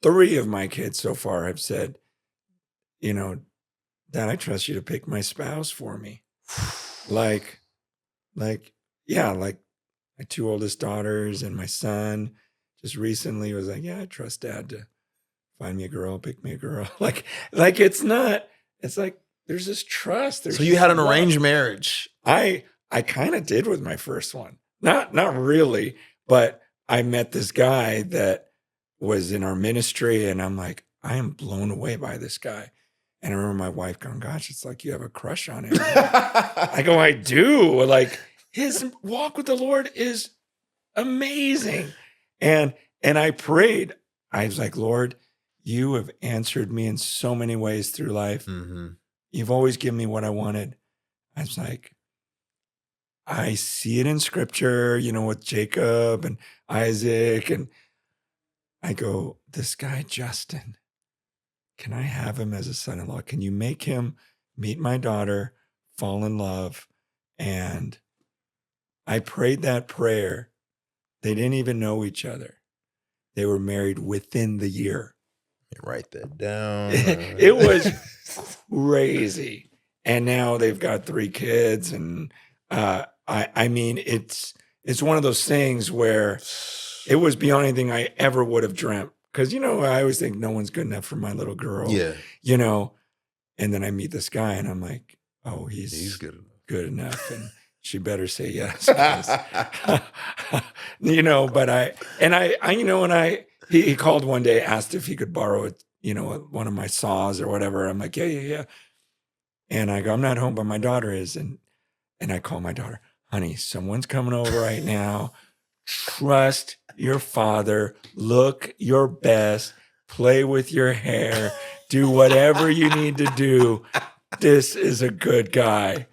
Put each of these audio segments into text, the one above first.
3 of my kids so far have said, you know, "Dad, I trust you to pick my spouse for me." Like like, yeah, like my 2 oldest daughters and my son just recently was like, "Yeah, I trust Dad to find me a girl, pick me a girl." Like it's like there's this trust, So there's you just had an love. arranged marriage. I kinda did with my first one. Not really, but I met this guy that was in our ministry, and I'm like, "I am blown away by this guy." And I remember my wife going, "Gosh, it's like you have a crush on him." I go, "I do." Like, his walk with the Lord is amazing. And I prayed. I was like, "Lord, you have answered me in so many ways through life. Mhm. You've always given me what I wanted." I was like, I see it in scripture, with Jacob and Isaac. And I go, this guy, Justin, can I have him as a son-in-law? Can you make him meet my daughter, fall in love? And I prayed that prayer. They didn't even know each other. They were married within the year. Write that down. It was crazy. And now they've got 3 kids. And I mean, it's one of those things where it was beyond anything I ever would have dreamt. Because, I always think no one's good enough for my little girl. Yeah. And then I meet this guy and I'm like, oh, He's good enough. Good enough. And she better say yes. 'Cause, but he called one day, asked if he could borrow it, one of my saws or whatever. I'm like, yeah. And I go, I'm not home, but my daughter is. And I call my daughter, honey, someone's coming over right now. Trust your father. Look your best. Play with your hair. Do whatever you need to do. This is a good guy.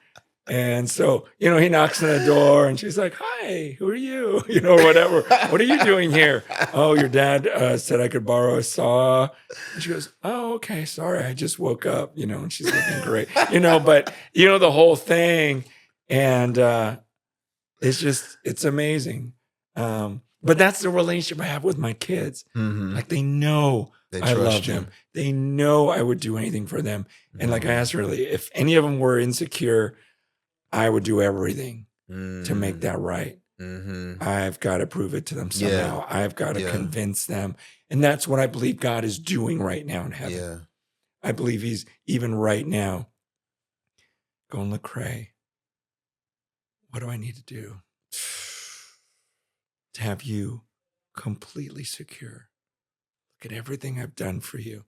And so, he knocks on the door and she's like, hi, who are you? Whatever. What are you doing here? Oh, your dad said I could borrow a saw. And she goes, oh, okay. Sorry. I just woke up, and she's looking great, but the whole thing. And it's amazing. But that's the relationship I have with my kids. Mhm. Like they know I love you. them. They know I would do anything for them. And like I asked earlier, if any of them were insecure, I would do everything to make that right. Mhm. I've got to prove it to them somehow. I've got to Yeah. convince them. And that's what I believe God is doing right now in heaven. Yeah. I believe he's even right now going, Lecrae, what do I need to do to have you completely secure? Look at everything I've done for you.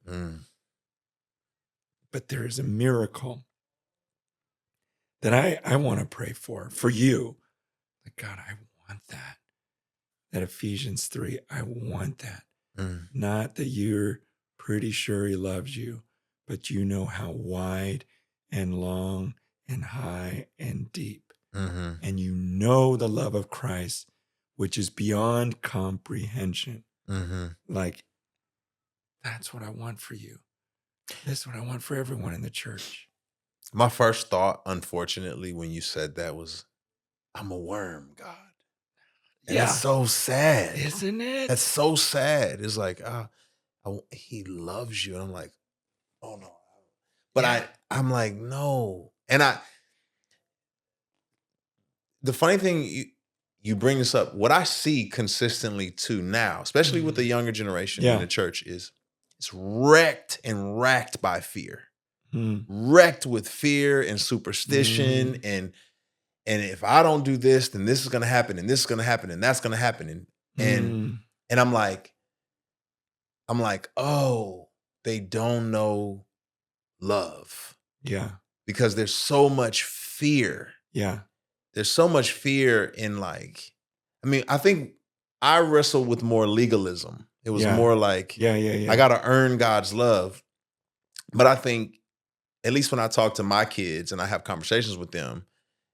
But there is a miracle that I want to pray for you. Like, God, I want that. That Ephesians 3, I want that. Not that you're pretty sure he loves you, but you know how wide and long and high and deep. And you know the love of Christ, which is beyond comprehension. Like, that's what I want for you. That's what I want for everyone in the church. My first thought, unfortunately, when you said that was, I'm a worm, God. And Yeah. it's so sad. Isn't it? That's so sad. It's like, he loves you. And I'm like, oh no. But I'm like, no. And the funny thing, you bring this up, what I see consistently too now, especially with the younger generation in the church, is it's wrecked and racked by fear. Wrecked with fear and superstition and if I don't do this, then this is gonna happen, and this is gonna happen, and that's gonna happen. And I'm like, oh, they don't know love. Yeah. Because there's so much fear. Yeah. There's so much fear in I think I wrestle with more legalism. It was more like, I gotta earn God's love. But I think, at least when I talk to my kids and I have conversations with them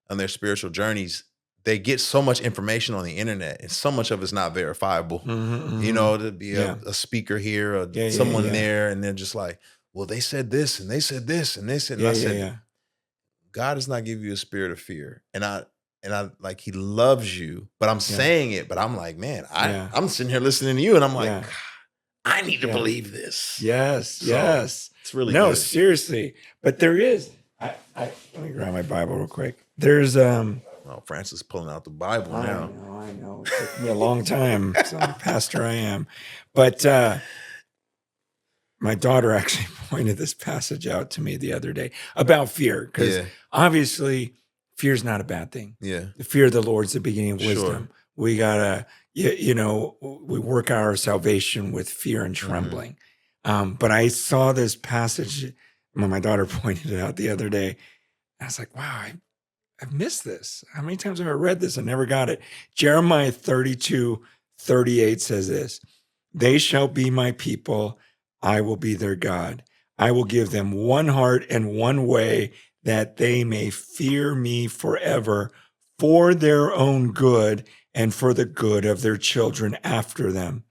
on their spiritual journeys, they get so much information on the internet and so much of it's not verifiable. To be a speaker here or someone there, and they're just like, well, they said this and they said this and they said, and I said, God does not give you a spirit of fear. And I like, he loves you, but I'm saying it, but I'm like, man, I'm sitting here listening to you and I'm like, I need to believe this. Yes, yes. It's really no, good. Seriously. But there is. Let me grab my Bible real quick. There's Oh, Francis pulling out the Bible now. I know. It took me a long time. So I'm a pastor I am. But my daughter actually pointed this passage out to me the other day about fear, because obviously fear is not a bad thing. Yeah. The fear of the Lord is the beginning of wisdom. We gotta, we work out our salvation with fear and trembling. But I saw this passage when my daughter pointed it out the other day. I was like, wow, I've missed this. How many times have I read this? I never got it. Jeremiah 32:38 says this: they shall be my people, I will be their God. I will give them one heart and one way, that they may fear me forever, for their own good and for the good of their children after them.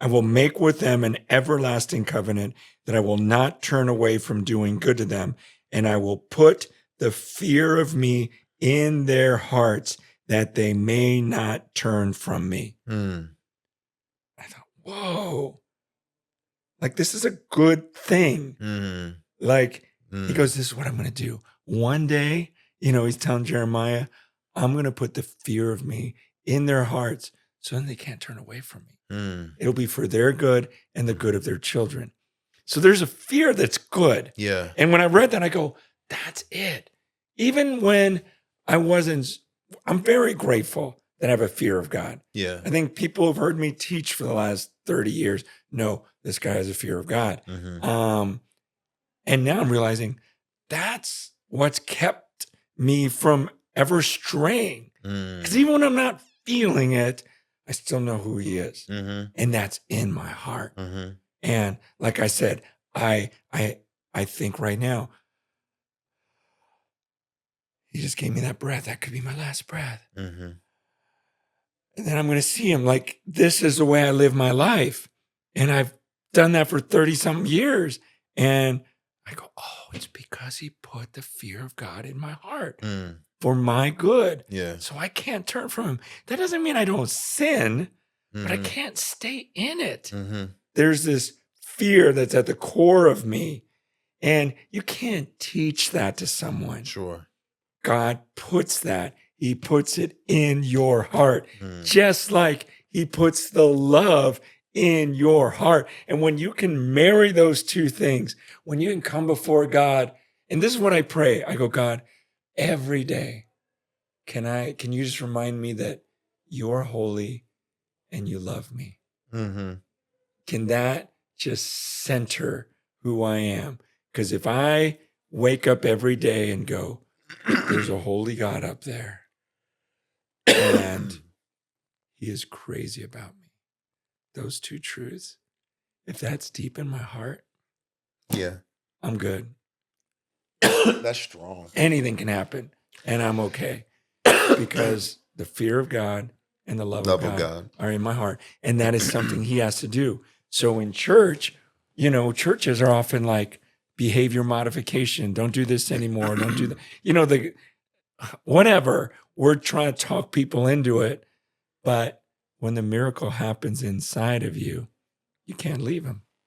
I will make with them an everlasting covenant, that I will not turn away from doing good to them, and I will put the fear of me in their hearts, that they may not turn from me. I thought, whoa. Like, this is a good thing. Like, he goes, this is what I'm going to do. One day, he's telling Jeremiah, I'm going to put the fear of me in their hearts, so then they can't turn away from me. It'll be for their good and the good of their children. So there's a fear that's good. Yeah. And when I read that, I go, that's it. Even when I'm very grateful that I have a fear of God. Yeah. I think people have heard me teach for the last 30 years. No, this guy has a fear of God. And now I'm realizing that's what's kept me from ever straying. Because even when I'm not feeling it, I still know who he is. And that's in my heart. And like I said, I think right now, he just gave me that breath. That could be my last breath. And then I'm going to see him like, this is the way I live my life. And I've done that for 30 something years. And I go, oh, it's because he put the fear of God in my heart for my good. Yeah. So I can't turn from him. That doesn't mean I don't sin, but I can't stay in it. There's this fear that's at the core of me. And you can't teach that to someone. Sure. God puts that. He puts it in your heart, just like he puts the love in your heart. And when you can marry those two things, when you can come before God, and this is what I pray. I go, God, every day, can you just remind me that you're holy and you love me? Can that just center who I am? Because if I wake up every day and go, there's a holy God up there, and he is crazy about me. Those two truths, if that's deep in my heart, I'm good. That's strong. Anything can happen, and I'm okay, because the fear of God and the love of God are in my heart, and that is something he has to do. So in church, churches are often like behavior modification. Don't do this anymore. Don't do that. Whatever. We're trying to talk people into it, but when the miracle happens inside of you, you can't leave them.